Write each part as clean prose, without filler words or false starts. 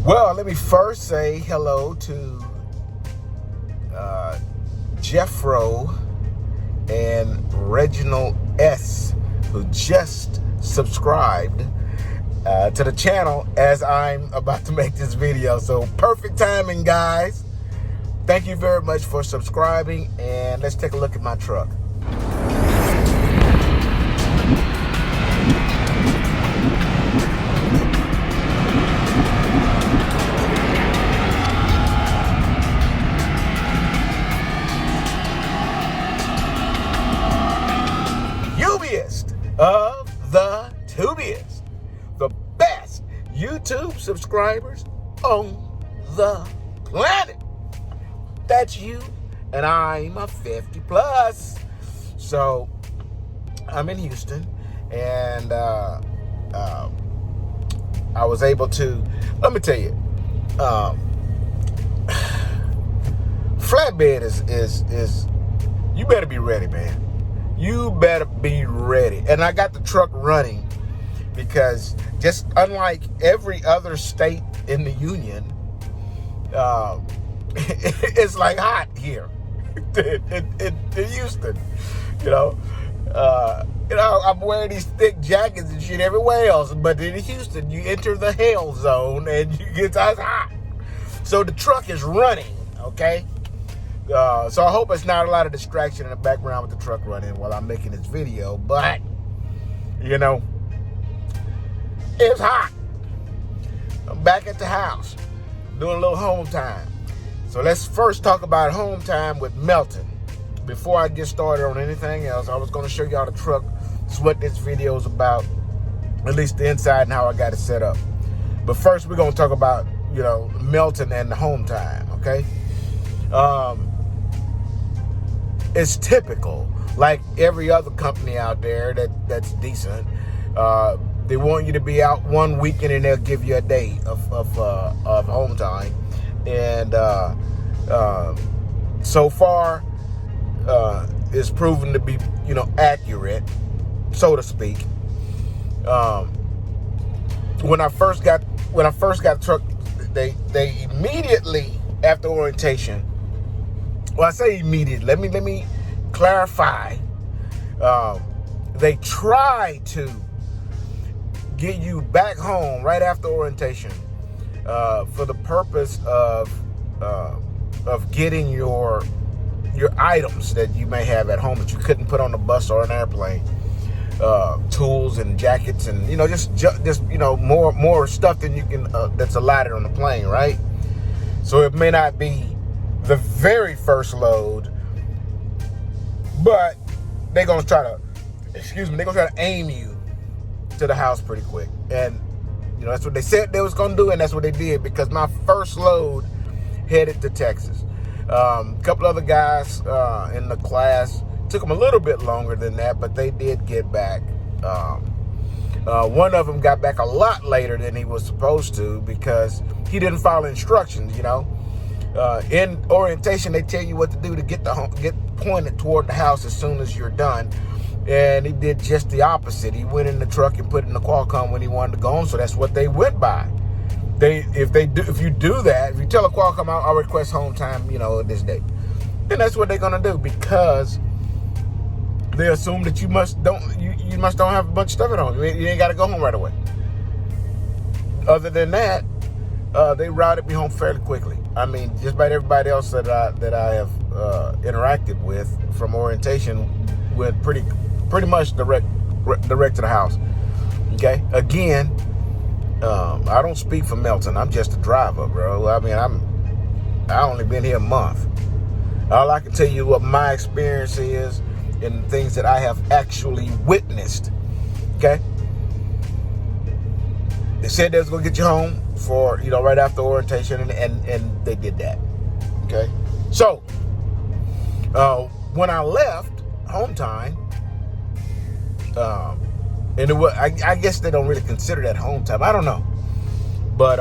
Well, let me first say hello to Jeffro and Reginald S., who just subscribed to the channel as I'm about to make this video. So perfect timing, guys. Thank you very much for subscribing, and let's take a look at my truck. Of the tubiest, the best YouTube subscribers on the planet. That's you, and I'm a 50 plus. So I'm in Houston, and I was able to, let me tell you, flatbed is you better be ready, man. You better be ready. And I got the truck running because just unlike every other state in the union, it's like hot here in Houston. I'm wearing these thick jackets and shit everywhere else, but in Houston, you enter the hail zone and you get hot. So the truck is running, okay? So I hope it's not a lot of distraction in the background with the truck running while I'm making this video, but, it's hot. I'm back at the house doing a little home time. So let's first talk about home time with Melton. Before I get started on anything else, I was going to show y'all the truck. It's what this video is about, at least the inside and how I got it set up. But first, we're going to talk about, Melton and the home time, okay? It's typical, like every other company out there that's decent. They want you to be out one weekend and they'll give you a day of home time. And so far, it's proven to be, accurate, so to speak. When I first got the truck, they immediately after orientation. Well, I say immediately. Let me clarify. They try to get you back home right after orientation for the purpose of getting your items that you may have at home that you couldn't put on the bus or an airplane. Tools and jackets and just more stuff than you can that's allotted on the plane, right? So it may not be the very first load, but they're gonna try to aim you to the house pretty quick. And that's what they said they was gonna do, and that's what they did, because my first load headed to Texas. A couple other guys in the class took them a little bit longer than that, but they did get back. One of them got back a lot later than he was supposed to because he didn't follow instructions. In orientation, they tell you what to do to get pointed toward the house as soon as you're done. And he did just the opposite. He went in the truck and put it in the Qualcomm when he wanted to go home. So that's what they went by. If you do that, if you tell a Qualcomm, I'll request home time, this day, then that's what they're gonna do, because they assume that you must don't have a bunch of stuff at home. You ain't got to go home right away. Other than that, they routed me home fairly quickly. I mean, just about everybody else that I have interacted with from orientation went pretty much direct to the house. Okay. Again, I don't speak for Melton. I'm just a driver, bro. I mean, I only been here a month. All I can tell you what my experience is and things that I have actually witnessed. Okay. They said they was gonna get you home for, right after orientation, and they did that. Okay. So, when I left home time, and it was, I guess they don't really consider that home time. I don't know. But,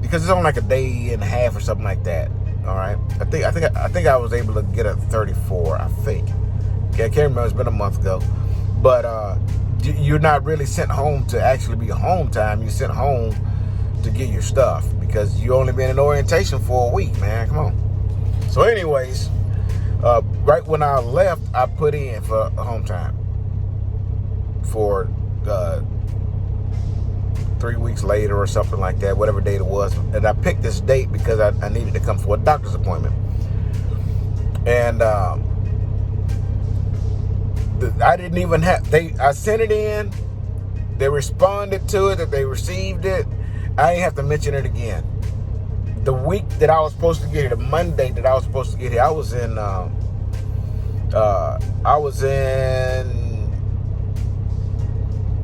because it's only like a day and a half or something like that. All right. I think I was able to get a 34, I think. Okay. I can't remember. It's been a month ago. But, you're not really sent home to actually be home time. You're sent home to get your stuff, because you only been in orientation for a week, man. Come on. So anyways, right when I left, I put in for home time for 3 weeks later or something like that, whatever date it was. And I picked this date because I needed to come for a doctor's appointment. And I didn't even have, I sent it in, they responded to it, that they received it. I didn't have to mention it again. The week that I was supposed to get here, the Monday that I was supposed to get here, I was in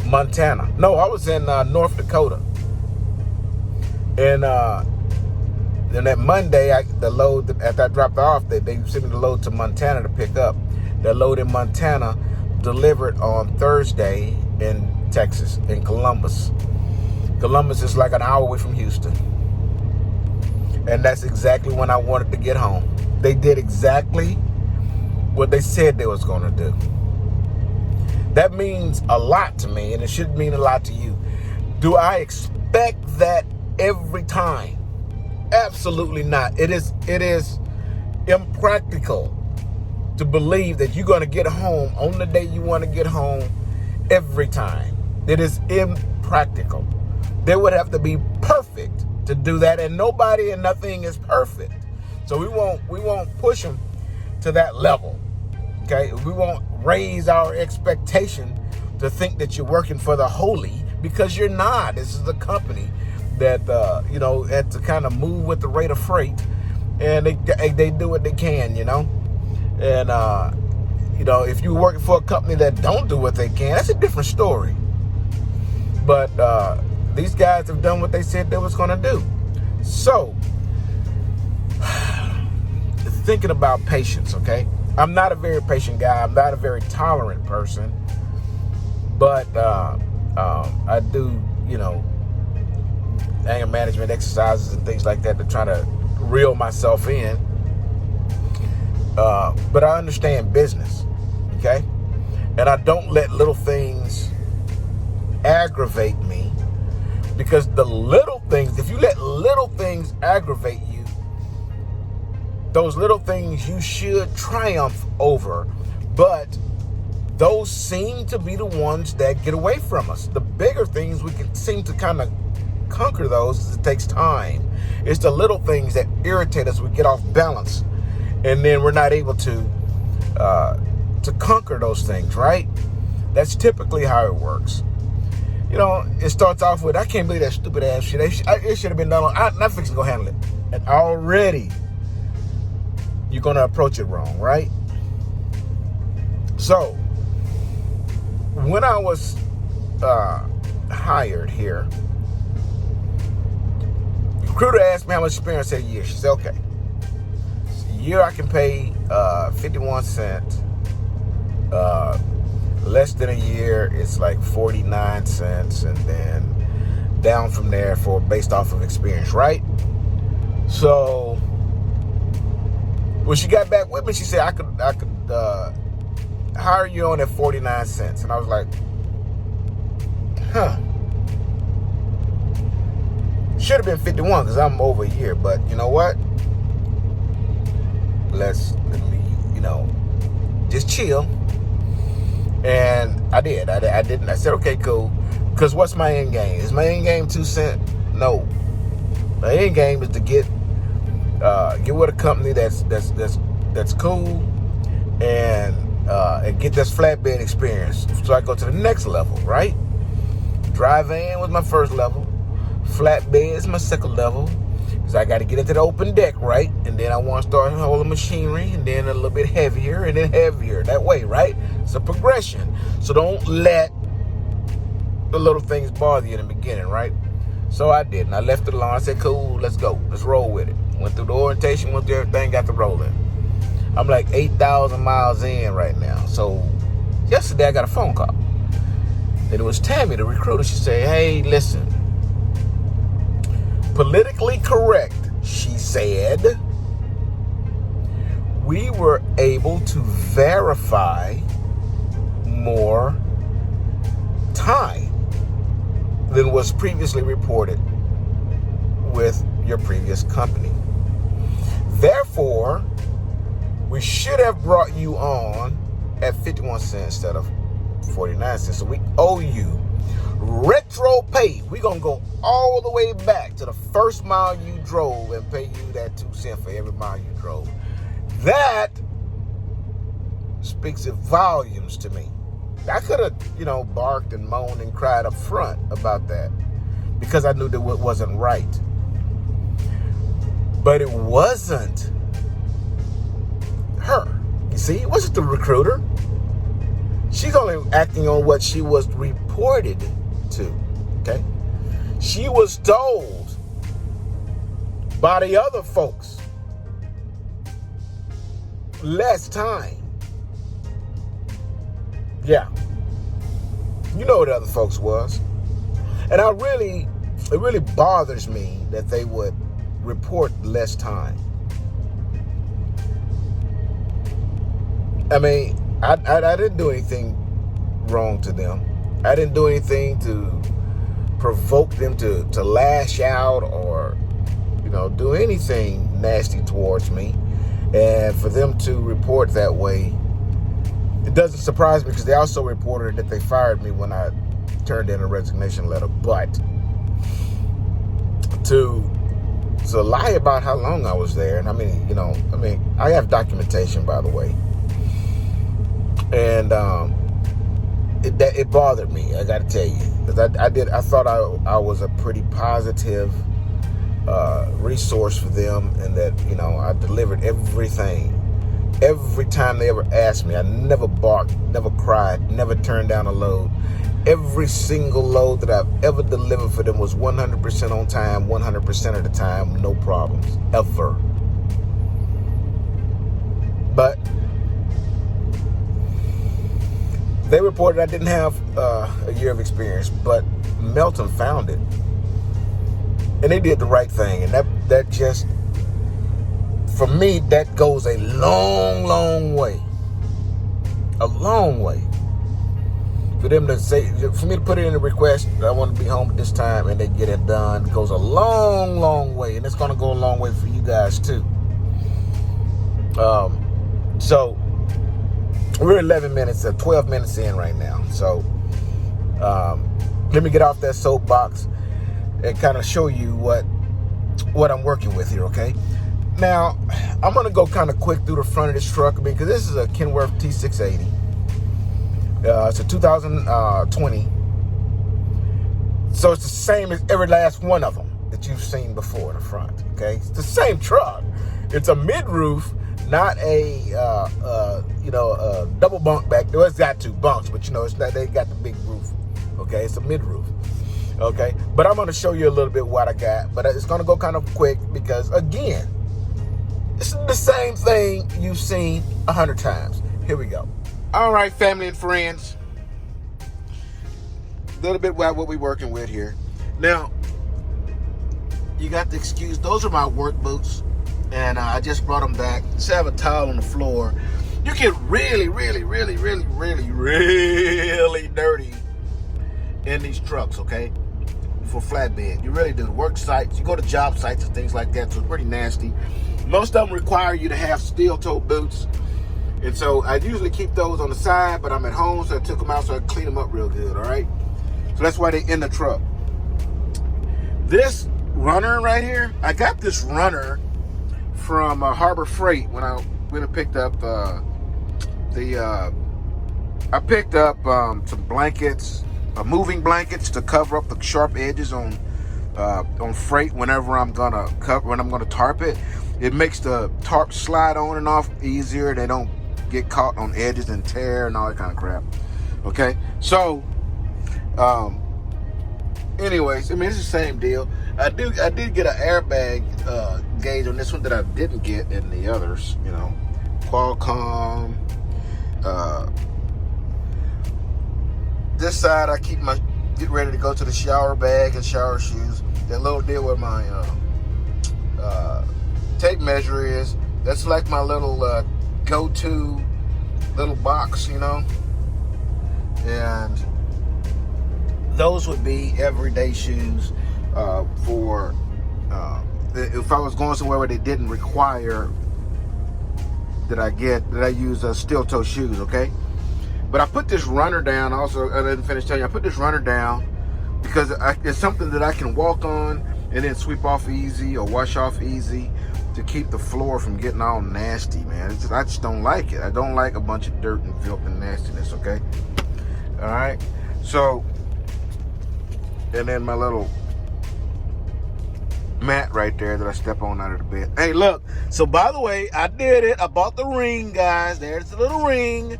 Montana. No, I was in North Dakota. And then that Monday, the load, after I dropped off, they sent me the load to Montana to pick up. The load in Montana delivered on Thursday in Texas, in Columbus. Columbus is like an hour away from Houston. And that's exactly when I wanted to get home. They did exactly what they said they was going to do. That means a lot to me, and it should mean a lot to you. Do I expect that every time? Absolutely not. It is impractical to believe that you're going to get home on the day you want to get home every time. It is impractical. They would have to be perfect to do that, and nobody and nothing is perfect. So we won't push them to that level. Okay, we won't raise our expectation to think that you're working for the holy, because you're not. This is a company that had to kind of move with the rate of freight, and they do what they can, And if you're working for a company that don't do what they can, that's a different story. But these guys have done what they said they was going to do. So, thinking about patience, okay? I'm not a very patient guy. I'm not a very tolerant person. But I do, anger management exercises and things like that to try to reel myself in. But I understand business, okay? And I don't let little things aggravate me, because the little things, if you let little things aggravate you, those little things you should triumph over, but those seem to be the ones that get away from us. The bigger things, we can seem to kind of conquer those. It takes time. It's the little things that irritate us. We get off balance, and then we're not able to conquer those things, right? That's typically how it works. It starts off with, I can't believe that stupid ass shit. It should have been done. I'm not fixing to go handle it. And already, you're going to approach it wrong, right? So, when I was hired here, the recruiter asked me how much experience I said a year. She said, okay, a year I can pay 51 cents. Less than a year, it's like 49 cents, and then down from there based off of experience, right? So when she got back with me, she said I could hire you on at 49 cents. And I was like, should have been 51 because I'm over a year, but you know what? Let me, just chill. And I did. I didn't. I said, okay, cool. Because what's my end game? Is my end game 2 cents? No. My end game is to get with a company that's cool and get this flatbed experience. So I go to the next level, right? Dry van was my first level. Flatbed is my second level. So I got to get into the open deck, right? And then I want to start holding machinery, and then a little bit heavier, and then heavier. That way, right? It's a progression. So don't let the little things bother you in the beginning, right? So I did, and I left it alone. I said, cool, let's go. Let's roll with it. Went through the orientation, went through everything, got the rolling. I'm like 8,000 miles in right now. So yesterday I got a phone call. And it was Tammy, the recruiter. She said, hey, listen. Politically correct, she said, we were able to verify more time than was previously reported. with your previous company. Therefore, we should have brought you on at 51 cents instead of 49 cents. So we owe you retro pay. We're going to go all the way back to the first mile you drove and pay you that 2 cents for every mile you drove. That speaks volumes to me. I could have, barked and moaned and cried up front about that because I knew that it wasn't right. But it wasn't her. You see, it wasn't the recruiter. She's only acting on what she was reported to, okay? She was told by the other folks, less time. Yeah. You know what the other folks was. And it really bothers me that they would report less time. I mean, I didn't do anything wrong to them. I didn't do anything to provoke them to lash out or, do anything nasty towards me. And for them to report that way, it doesn't surprise me because they also reported that they fired me when I turned in a resignation letter. But to lie about how long I was there, and I have documentation, by the way. And it bothered me, I got to tell you, because I thought I was a pretty positive resource for them, and that I delivered everything. Every time they ever asked me, I never barked, never cried, never turned down a load. Every single load that I've ever delivered for them was 100% on time, 100% of the time, no problems, ever. But they reported I didn't have a year of experience, but Melton found it. And they did the right thing. And that just, for me, that goes a long, long way. A long way. For them to say, for me to put it in a request, I want to be home at this time, and they get it done, goes a long, long way. And it's going to go a long way for you guys, too. So, we're 12 minutes in right now. So, let me get off that soapbox and kind of show you what I'm working with here, okay? Now, I'm going to go kind of quick through the front of this truck because this is a Kenworth T680. It's a 2020. So it's the same as every last one of them that you've seen before in the front, okay? It's the same truck. It's a mid-roof, not a double bunk back. Well, it's got 2 bunks, but it's not, they got the big roof, okay? It's a mid-roof, okay? But I'm going to show you a little bit what I got, but it's going to go kind of quick because, again, it's the same thing you've seen 100 times. Here we go. All right, family and friends. A little bit about what we're working with here. Now, you got to excuse, those are my work boots, and I just brought them back. Just have a towel on the floor. You get really, really, really, really, really, really dirty in these trucks, okay? For flatbed. You really do. Work sites, you go to job sites and things like that, so it's pretty nasty. Most of them require you to have steel-toe boots. And so I usually keep those on the side, but I'm at home, so I took them out so I can clean them up real good, all right? So that's why they're in the truck. This runner right here, I got this runner from Harbor Freight when I went and picked up I picked up some blankets, moving blankets to cover up the sharp edges on freight whenever I'm gonna tarp it. It makes the tarp slide on and off easier. They don't get caught on edges and tear and all that kind of crap. Okay, so anyways, I mean, it's the same deal. I did get an airbag gauge on this one that I didn't get in the others. Qualcomm. This side I keep my get ready to go to the shower bag and shower shoes. That little deal where my tape measure is, that's like my little go-to little box, and those would be everyday shoes for if I was going somewhere where they didn't require that I use steel toe shoes, okay? But I put this runner down. Also, I didn't finish telling you, I put this runner down because it's something that I can walk on and then sweep off easy or wash off easy to keep the floor from getting all nasty, man. I just don't like it. I don't like a bunch of dirt and filth and nastiness, okay? All right, so, and then my little mat right there that I step on out of the bed. Hey, look, so by the way, I did it. I bought the ring, guys. There's the little ring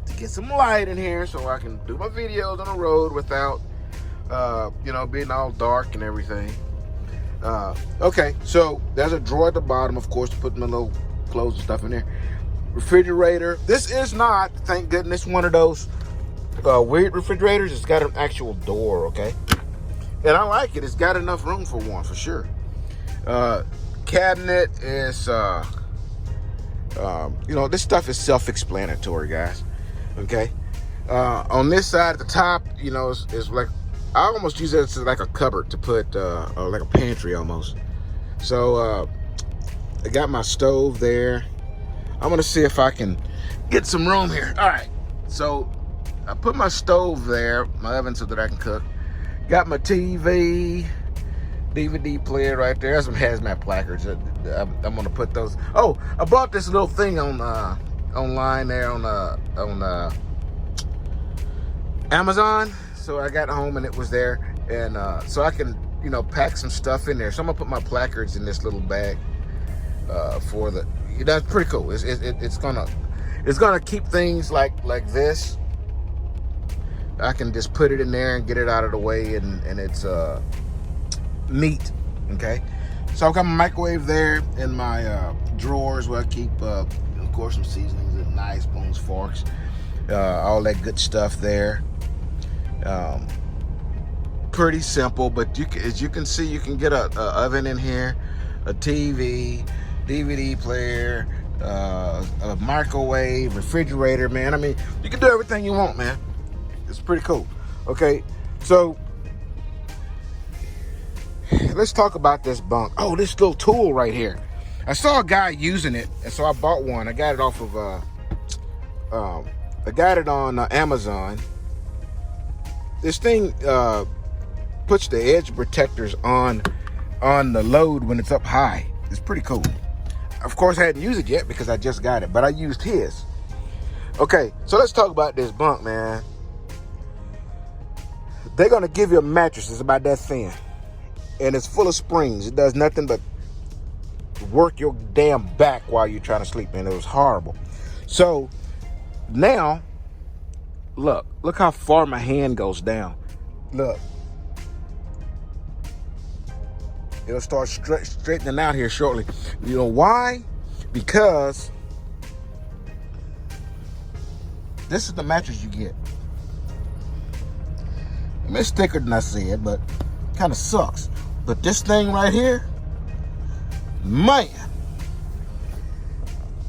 to get some light in here so I can do my videos on the road without, you know, being all dark and everything. Okay, so there's a drawer at the bottom, of course, to put my little clothes and stuff in there. Refrigerator. This is not, thank goodness, one of those weird refrigerators. It's got an actual door, okay? And I like it. It's got enough room for one, for sure. Cabinet is, you know, this stuff is self-explanatory, guys, okay? On this side at the top, you know, it's like, I almost use it as like a cupboard to put, like a pantry almost. So, I got my stove there. I'm gonna see if I can get some room here. All right, so I put my stove there, my oven, so that I can cook. Got my TV, DVD player right there. There's some hazmat placards. I'm gonna put those. Oh, I bought this little thing on online there on Amazon. So I got home and it was there, and so I can, you know, pack some stuff in there. So I'm gonna put my placards in this little bag for the. That's pretty cool. It's gonna keep things like this. I can just put it in there and get it out of the way, and it's neat. Okay, so I've got my microwave there in my drawers where I keep, of course, some seasonings and knives, spoons, forks, all that good stuff there. Pretty simple, but as you can see, you can get a oven in here, a TV, DVD player, a microwave, refrigerator, man. I mean, you can do everything you want, man. It's pretty cool. Okay, so let's talk about this bunk. Oh, this little tool right here. I saw a guy using it, and so I bought one. I got it off of I got it on Amazon. This thing puts the edge protectors on the load when it's up high. It's pretty cool. Of course, I hadn't used it yet because I just got it, but I used his. Okay, so let's talk about this bunk, man. They're gonna give you a mattress that's about that thin, and it's full of springs. It does nothing but work your damn back while you're trying to sleep, man. It was horrible. So now, look how far my hand goes down. Look, it'll start straightening out here shortly. You know why? Because this is the mattress you get. I mean, it's thicker than I said, but kind of sucks. But this thing right here, man,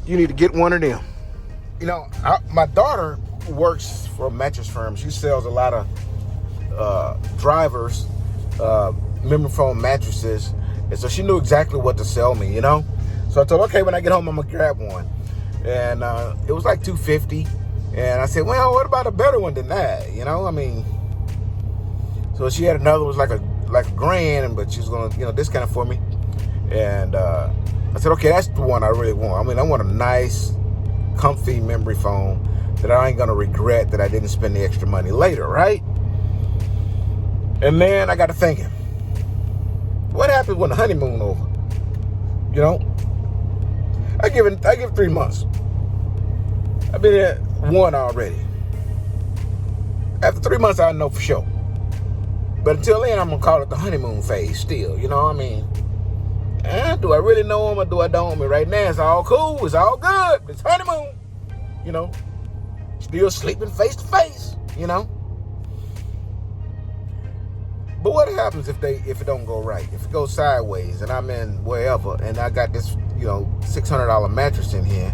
you need to get one of them. You know, my daughter works for a mattress firm. She sells a lot of drivers, memory foam mattresses, and so she knew exactly what to sell me, you know. So I told her, okay, when I get home, I'm gonna grab one, and it was like $250, and I said, well, what about a better one than that, you know? I mean, so she had another, was like a $1,000, but she was gonna, you know, discount it for me, and I said, okay, that's the one I really want. I mean, I want a nice, comfy memory foam that I ain't gonna regret that I didn't spend the extra money later, right? And then I got to thinking, what happens when the honeymoon over? You know, I give 3 months. I've been at 1 already. After 3 months, I know for sure. But until then, I'm gonna call it the honeymoon phase still. You know what I mean? Do I really know him or do I don't? I mean, right now it's all cool, it's all good. It's honeymoon. You know, still sleeping face to face. You know. But what happens if it don't go right? If it goes sideways and I'm in wherever and I got this, you know, $600 mattress in here,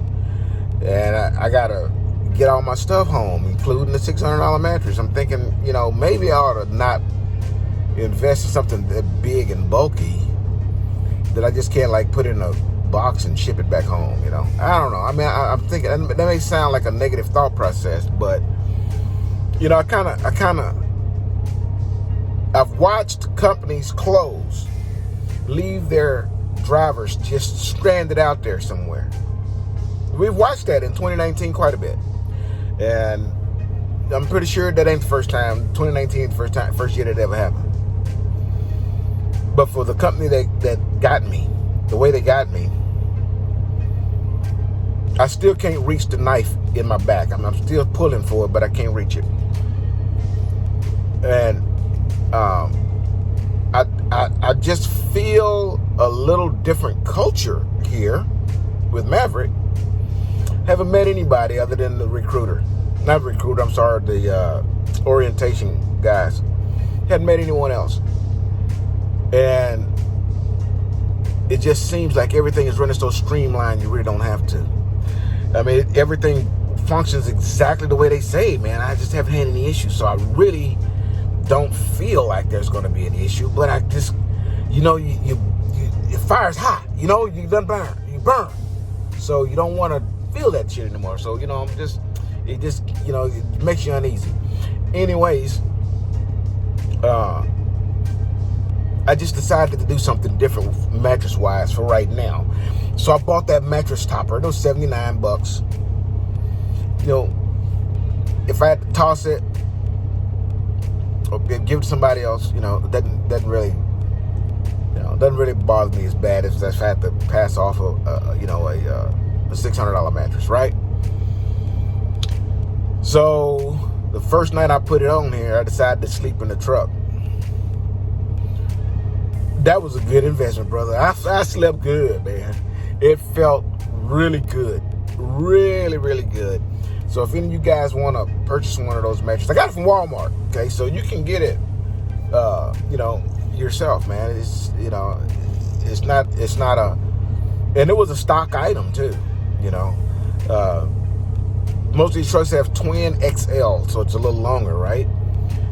and I gotta get all my stuff home, including the $600 mattress. I'm thinking, you know, maybe I ought to not invest in something that big and bulky that I just can't like put in a box and ship it back home, you know. I don't know. I mean, I'm thinking that may sound like a negative thought process, but you know, I've watched companies close, leave their drivers just stranded out there somewhere. We've watched that in 2019 quite a bit, and I'm pretty sure that ain't the first time. 2019, first year that ever happened. But for the company that got me, the way they got me, I still can't reach the knife in my back. I'm still pulling for it, but I can't reach it. And I just feel a little different culture here with Maverick. Haven't met anybody other than the recruiter. Not recruiter, I'm sorry, the orientation guys. Hadn't met anyone else. And it just seems like everything is running so streamlined, you really don't have to. I mean, everything functions exactly the way they say, man. I just haven't had any issues, so I really don't feel like there's going to be an issue. But I just, you know, your fire's hot. You know, you burn. So you don't want to feel that shit anymore. So, you know, it just, you know, it makes you uneasy. Anyways, I just decided to do something different mattress-wise for right now. So I bought that mattress topper. It was $79. You know, if I had to toss it or give it to somebody else, you know, it doesn't really bother me as bad as if I had to pass off a $600 mattress, right? So the first night I put it on here, I decided to sleep in the truck. That was a good investment, brother. I slept good, man. It felt really good. Really, really good. So if any of you guys want to purchase one of those mattresses, I got it from Walmart, okay? So you can get it, you know, yourself, man. It's, you know, it's not a, and it was a stock item too, you know. Most of these trucks have twin XL, so it's a little longer, right?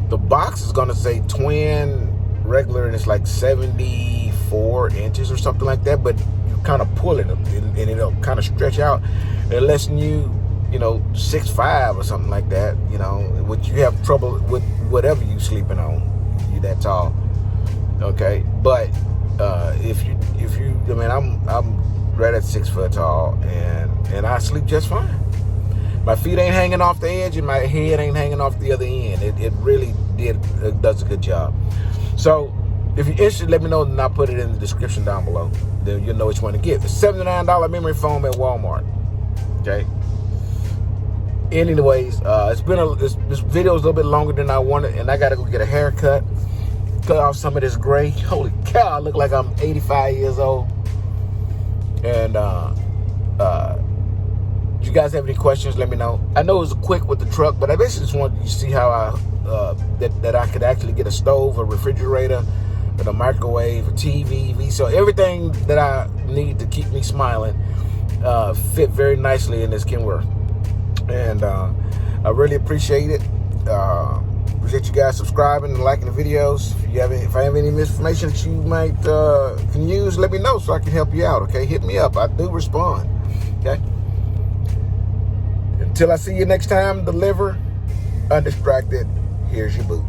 The box is going to say twin regular, and it's like 74 inches or something like that, but you kind of pull it and it'll kind of stretch out, unless you know, 6'5" or something like that, you know, which you have trouble with whatever you sleeping on, you that tall, okay? But if you I mean, I'm right at 6 foot tall, and I sleep just fine. My feet ain't hanging off the edge, and my head ain't hanging off the other end. It really does a good job. So if you're interested, let me know, and I'll put it in the description down below. Then you'll know which one to get. It's $79 memory foam at Walmart. Okay. Anyways, this video is a little bit longer than I wanted, and I gotta go get a haircut, cut off some of this gray. Holy cow, I look like I'm 85 years old. And if you guys have any questions, let me know. I know it was quick with the truck, but I basically just wanted you to see how that I could actually get a stove, a refrigerator, and a microwave, a TV, so everything that I need to keep me smiling fit very nicely in this Kenworth. And I really appreciate it. Appreciate you guys subscribing and liking the videos. If I have any information that you might can use, let me know so I can help you out. Okay, hit me up. I do respond. Okay. Until I see you next time, deliver undistracted. Here's your boo.